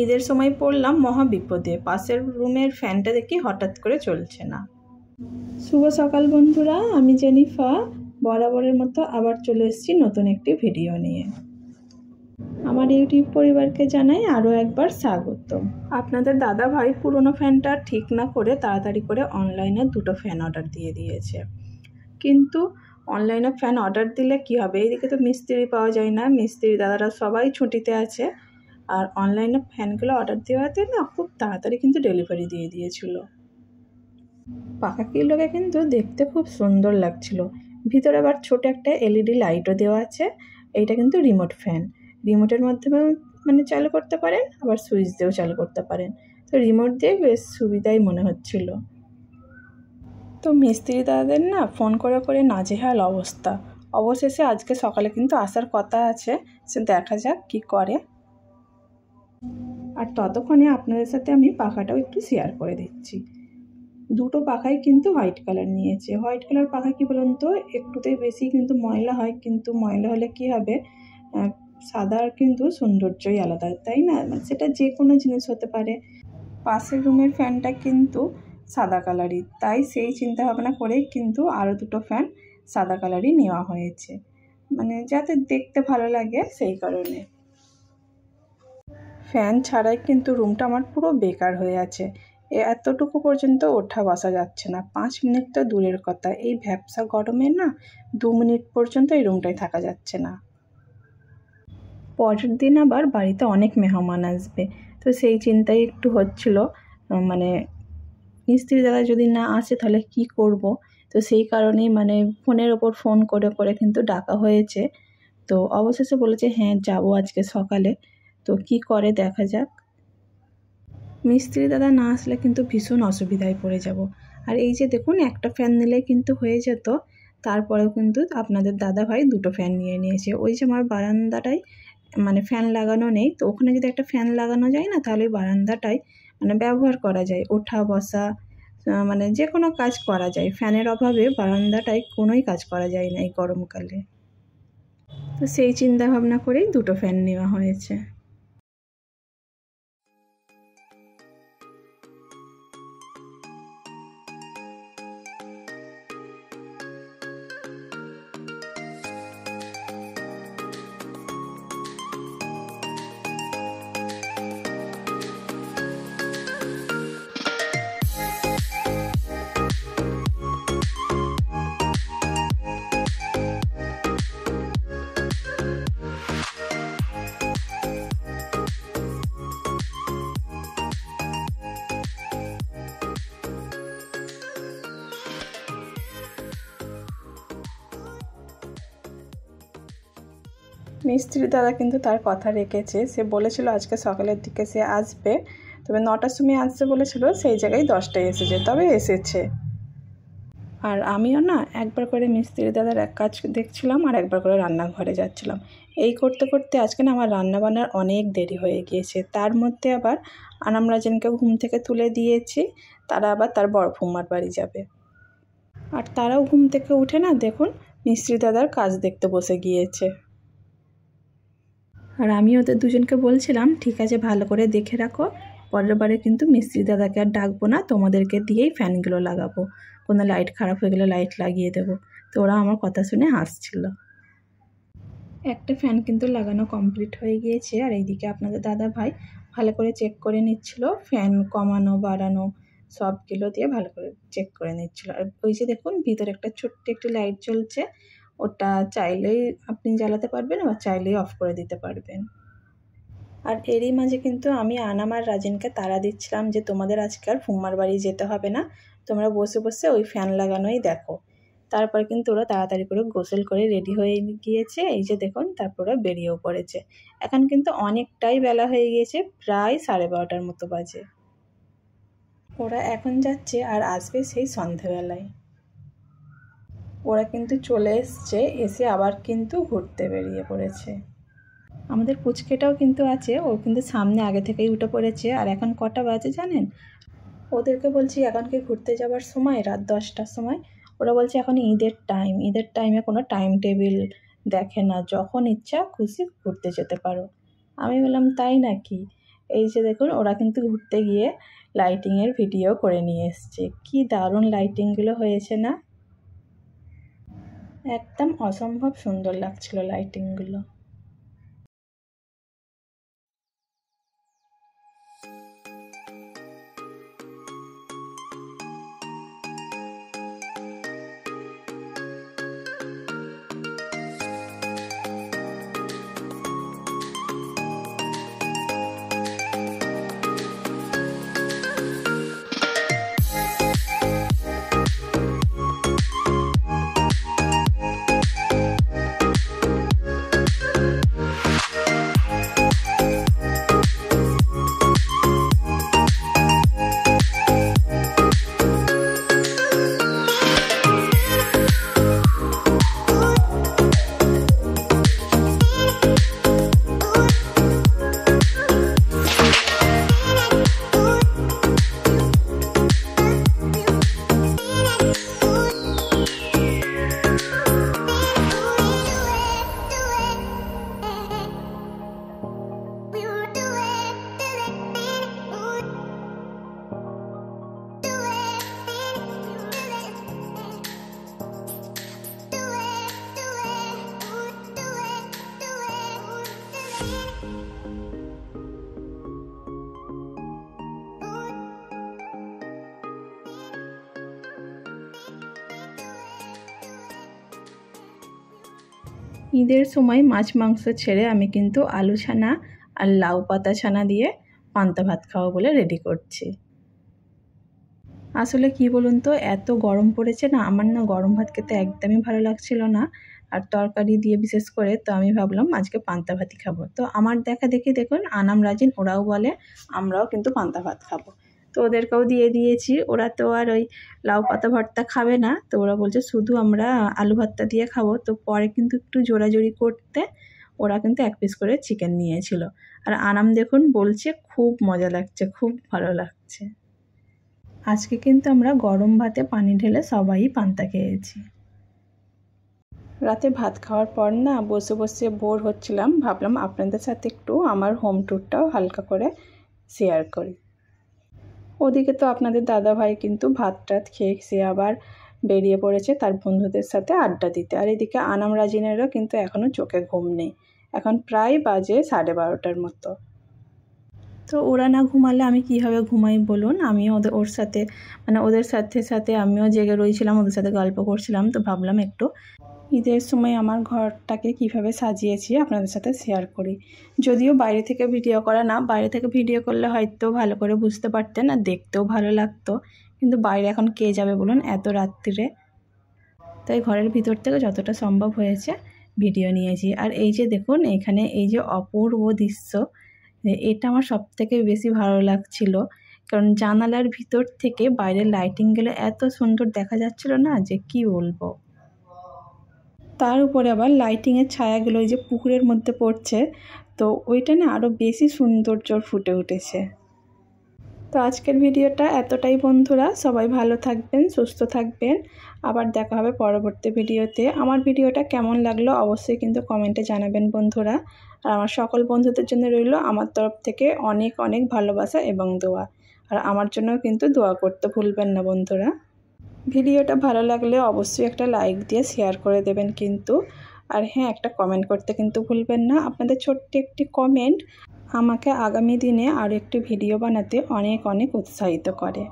ঈদের সময় পড়লাম মহা বিপদে, পাশের রুমের ফ্যানটা দেখি হঠাৎ করে চলছে না। শুভ সকাল বন্ধুরা, আমি জেনিফা বরাবরের মতো আবার চলে এসেছি নতুন একটি ভিডিও নিয়ে। আমার ইউটিউব পরিবারকে জানাই আরও একবার স্বাগত। আপনাদের দাদা ভাই পুরনো ফ্যানটা ঠিক না করে তাড়াতাড়ি করে অনলাইনে 2টো ফ্যান অর্ডার দিয়ে দিয়েছে। কিন্তু অনলাইনে ফ্যান অর্ডার দিলে কি হবে, এইদিকে তো মিস্ত্রি পাওয়া যায় না, মিস্ত্রি দাদারা সবাই ছুটিতে আছে। আর অনলাইনে ফ্যানগুলো অর্ডার দেওয়াতে না খুব তাড়াতাড়ি কিন্তু ডেলিভারি দিয়ে দিয়েছিল। পাখাগুলোকে কিন্তু দেখতে খুব সুন্দর লাগছিল। ভিতরে আবার ছোট একটা এলইডি লাইটও দেওয়া আছে। এইটা কিন্তু রিমোট ফ্যান, রিমোটের মাধ্যমে চালু করতে পারেন, আবার সুইচ দিয়েও চালু করতে পারেন। তো রিমোট দিয়ে বেশ সুবিধাই মনে হচ্ছিল। তো মিস্ত্রি দাদাদের না ফোন করে করে নাজেহাল অবস্থা। অবশেষে আজকে সকালে কিন্তু আসার কথা আছে, সে দেখা যাক কি করে। আর ততক্ষণে আপনাদের সাথে আমি পাখাটাও একটু শেয়ার করে দিচ্ছি। 2টো পাখাই কিন্তু হোয়াইট কালার নিয়েছে। হোয়াইট কালার পাখা কি বলুন তো, একটুতেই বেশি কিন্তু ময়লা হয়, কিন্তু ময়লা হলে কি হবে, সাদার কিন্তু সৌন্দর্যই আলাদা, তাই না? সেটা যে কোনো জিনিস হতে পারে। পাশের রুমের ফ্যানটা কিন্তু সাদা কালারই, তাই সেই চিন্তা ভাবনা করেই কিন্তু আরও 2টো ফ্যান সাদা কালারই নেওয়া হয়েছে, যাতে দেখতে ভালো লাগে সেই কারণে। ফ্যান ছাড়াই কিন্তু রুমটা আমার পুরো বেকার হয়ে আছে। এতটুকু পর্যন্ত ওঠা বসা যাচ্ছে না। 5 মিনিট তো দূরের কথা, এই ভ্যাপসা গরমে না 2 মিনিট পর্যন্ত এই রুমটায় থাকা যাচ্ছে না। পরের দিন আবার বাড়িতে অনেক মেহমান আসবে, তো সেই চিন্তাই একটু হচ্ছিল। মিস্ত্রি দাদা যদি না আসে তাহলে কি করব। তো সেই কারণেই ফোনের ওপর ফোন করে করে কিন্তু ডাকা হয়েছে। তো অবশেষে বলেছে হ্যাঁ যাবো আজকে সকালে। তো কি করে দেখা যাক। মিস্ত্রি দাদা না আসলে কিন্তু ভীষণ অসুবিধায় পড়ে যাব। আর এই যে দেখুন, একটা ফ্যান নিলে কিন্তু হয়ে যেত, তারপরেও কিন্তু আপনাদের দাদা ভাই 2টো ফ্যান নিয়ে নিয়েছে। ওই যে আমার বারান্দাটায় ফ্যান লাগানো নেই, তো ওখানে যদি একটা ফ্যান লাগানো যায় না, তাহলে বারান্দাটায় ব্যবহার করা যায়, ওঠা বসা যে কোনো কাজ করা যায়। ফ্যানের অভাবে বারান্দাটায় কোনোই কাজ করা যায় না এই গরমকালে। তো সেই চিন্তা ভাবনা করেই 2টো ফ্যান নেওয়া হয়েছে। মিস্ত্রি দাদা কিন্তু তার কথা রেখেছে। সে বলেছিল আজকে সকালের দিকে সে আসবে, তবে 9টার সময় আসবে বলেছিল, সেই জায়গায় 10টায় এসেছে, তবে এসেছে। আর আমিও না একবার করে মিস্ত্রি দাদার এক কাজ দেখছিলাম, আর একবার করে রান্নাঘরে যাচ্ছিলাম। এই করতে করতে আজকে না আমার রান্নাবান্নার অনেক দেরি হয়ে গিয়েছে। তার মধ্যে আবার আনামরাজনকে ঘুম থেকে তুলে দিয়েছি, তারা আবার তার বড় ফুম্মার বাড়ি যাবে। আর তারাও ঘুম থেকে উঠে না দেখুন মিস্ত্রি দাদার কাজ দেখতে বসে গিয়েছে। আর আমি ওদের দুজনকে বলছিলাম ঠিক আছে ভালো করে দেখে রাখো, পরের বারে কিন্তু মিস্ত্রি দাদাকে আর ডাকবো না, তোমাদেরকে দিয়েই ফ্যানগুলো লাগাবো, কোনো লাইট খারাপ হয়ে গেলে লাইট লাগিয়ে দেবো। তো ওরা আমার কথা শুনে হাসছিল। একটা ফ্যান কিন্তু লাগানো কমপ্লিট হয়ে গিয়েছে, আর এইদিকে আপনাদের দাদা ভাই ভালো করে চেক করে নিচ্ছিল, ফ্যান কমানো বাড়ানো সবগুলো দিয়ে ভালো করে চেক করে নিচ্ছিল। আর ওই যে দেখুন ভিতরে একটা ছোট্ট একটি লাইট জ্বলছে, ওটা চাইলেই আপনি জ্বালাতে পারবেন, আবার চাইলেই অফ করে দিতে পারবেন। আর এরই মাঝে কিন্তু আমি আনাম আর রাজিনকে তাড়া দিচ্ছিলাম যে তোমাদের আজকে আর ফুম্মার বাড়ি যেতে হবে না, তোমরা বসে বসে ওই ফ্যান লাগানোই দেখো। তারপর কিন্তু ওরা তাড়াতাড়ি করে গোসল করে রেডি হয়ে গিয়েছে, এই যে দেখুন, তারপর ওরা বেরিয়েও পড়েছে। এখন কিন্তু অনেকটাই বেলা হয়ে গিয়েছে, প্রায় 12:30টার মতো বাজে। ওরা এখন যাচ্ছে আর আসবে সেই সন্ধেবেলায়। ওরা কিন্তু চলে এসছে, এসে আবার কিন্তু ঘুরতে বেরিয়ে পড়েছে। আমাদের পুচকেটাও কিন্তু আছে, ও কিন্তু সামনে আগে থেকেই উঠে পড়েছে। আর এখন কটা বাজে জানেন? ওদেরকে বলছি এখন কি ঘুরতে যাওয়ার সময়, রাত 10টার সময়। ওরা বলছে এখন ঈদের টাইমে কোনো টাইম টেবিল দেখে না, যখন ইচ্ছা খুশি ঘুরতে যেতে পারো। আমি বললাম তাই নাকি? এই যে দেখুন ওরা কিন্তু ঘুরতে গিয়ে লাইটিংয়ের ভিডিও করে নিয়ে এসছে। কি দারুণ লাইটিংগুলো হয়েছে না, একদম অসম্ভব সুন্দর লাগছিল লাইটিংগুলো। ঈদের সময় মাছ মাংস ছেড়ে আমি কিন্তু আলু ছানা আর লাউ পাতা ছানা দিয়ে পান্তা ভাত খাওয়া বলে রেডি করছি। আসলে কি বলুন তো, এত গরম পড়েছে না, আমার না গরম ভাত খেতে একদমই ভালো লাগছিল না, আর তরকারি দিয়ে বিশেষ করে। তো আমি ভাবলাম আজকে পান্তা ভাতই খাবো। তো আমার দেখা দেখি দেখুন আনাম রাজিন ওরাও বলে আমরাও কিন্তু পান্তা ভাত খাবো। তো ওদেরকেও দিয়ে দিয়েছি। ওরা তো আর ওই লাউ পাতা ভর্তা খাবে না, তো ওরা বলছে শুধু আমরা আলু ভর্তা দিয়ে খাবো। তো পরে কিন্তু একটু জোরাজোরি করতে ওরা কিন্তু 1 পিস করে চিকেন নিয়েছিল। আর আনাম দেখুন বলছে খুব মজা লাগছে, খুব ভালো লাগছে। আজকে কিন্তু আমরা গরম ভাতে পানি ঢেলে সবাই পান্তা খেয়েছি। রাতে ভাত খাওয়ার পর না বসে বসে বোর হচ্ছিলাম, ভাবলাম আপনাদের সাথে একটু আমার হোম ট্যুরটাও হালকা করে শেয়ার করি। ওদিকে তো আপনাদের দাদা ভাই কিন্তু ভাত টাত খেয়ে সে আবার বেরিয়ে পড়েছে তার বন্ধুদের সাথে আড্ডা দিতে। আর এদিকে আনাম রাজিনেরও কিন্তু এখনও চোখে ঘুম নেই, এখন প্রায় বাজে 12:30টার মতো। তো ওরা না ঘুমালে আমি কীভাবে ঘুমাই বলুন। আমিও ওর সাথে ওদের সাথে সাথে আমিও জেগে রয়েছিলাম, ওদের সাথে গল্প করছিলাম। তো ভাবলাম একটু ঈদের সময় আমার ঘরটাকে কিভাবে সাজিয়েছি আপনাদের সাথে শেয়ার করি। যদিও বাইরে থেকে ভিডিও করা না, বাইরে থেকে ভিডিও করলে হয়তো ভালো করে বুঝতে পারতেন আর দেখতেও ভালো লাগতো, কিন্তু বাইরে এখন কে যাবে বলুন এত রাত্রিরে। তাই ঘরের ভিতর থেকে যতটা সম্ভব হয়েছে ভিডিও নিয়েছি। আর এই যে দেখুন এখানে এই যে অপূর্ব দৃশ্য, এটা আমার সবথেকে বেশি ভালো লাগছিল, কারণ জানালার ভিতর থেকে বাইরের লাইটিংগুলো এত সুন্দর দেখা যাচ্ছিল না যে কি বলবো। তার উপরে আবার লাইটিংয়ের ছায়াগুলো ওই যে পুকুরের মধ্যে পড়ছে, তো ওইটা না আরও বেশি সৌন্দর্য ফুটে উঠেছে। তো আজকের ভিডিওটা এতটাই বন্ধুরা, সবাই ভালো থাকবেন, সুস্থ থাকবেন, আবার দেখা হবে পরবর্তী ভিডিওতে। আমার ভিডিওটা কেমন লাগলো অবশ্যই কিন্তু কমেন্টে জানাবেন বন্ধুরা। আর আমার সকল বন্ধুদের জন্য রইল আমার তরফ থেকে অনেক অনেক ভালোবাসা এবং দোয়া। আর আমার জন্য কিন্তু দোয়া করতে ভুলবেন না বন্ধুরা। ভিডিওটা ভালো লাগলে অবশ্যই একটা লাইক দিয়ে শেয়ার করে দেবেন কিন্তু। আর হ্যাঁ, একটা কমেন্ট করতে কিন্তু ভুলবেন না। আপনাদের ছোট্ট একটি কমেন্ট আমাকে আগামী দিনে আরও একটি ভিডিও বানাতে অনেক অনেক উৎসাহিত করে।